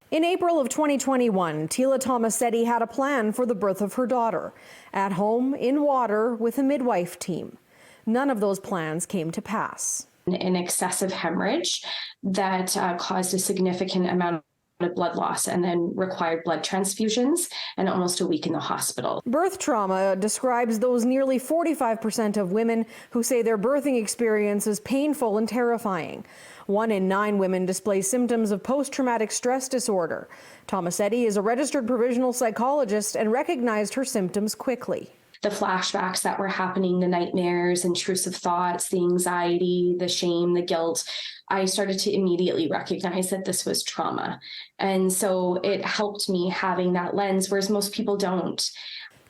In April of 2021, Tila Tomasetti had a plan for the birth of her daughter, at home, in water, with a midwife team. None of those plans came to pass. An excessive hemorrhage that caused a significant amount of blood loss and then required blood transfusions and almost a week in the hospital. Birth trauma describes those nearly 45% of women who say their birthing experience is painful and terrifying. 1 in 9 women display symptoms of post-traumatic stress disorder. Tomasetti is a registered provisional psychologist and recognized her symptoms quickly. The flashbacks that were happening, the nightmares, intrusive thoughts, the anxiety, the shame, the guilt, I started to immediately recognize that this was trauma. And so it helped me having that lens, whereas most people don't.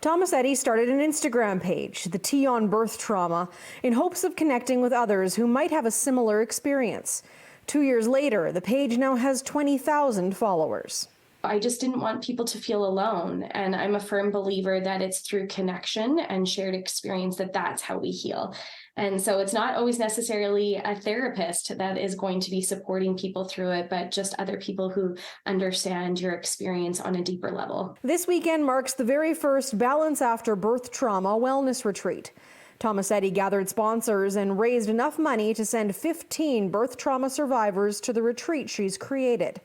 Tomasetti started an Instagram page, The Tea on Birth Trauma, in hopes of connecting with others who might have a similar experience. 2 years later, the page now has 20,000 followers. I just didn't want people to feel alone. And I'm a firm believer that it's through connection and shared experience that's how we heal. And so it's not always necessarily a therapist that is going to be supporting people through it, but just other people who understand your experience on a deeper level. This weekend marks the very first Balance After Birth Trauma Wellness Retreat. Tomasetti gathered sponsors and raised enough money to send 15 birth trauma survivors to the retreat she's created.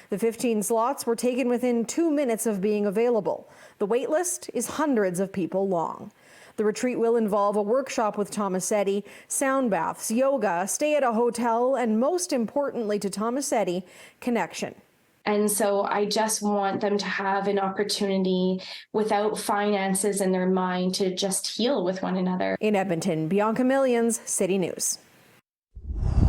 The 15 slots were taken within 2 minutes of being available. The wait list is hundreds of people long. The retreat will involve a workshop with Tomasetti, sound baths, yoga, stay at a hotel, and most importantly to Tomasetti, connection. And so I just want them to have an opportunity without finances in their mind to just heal with one another. In Edmonton, Bianca Millions, City News.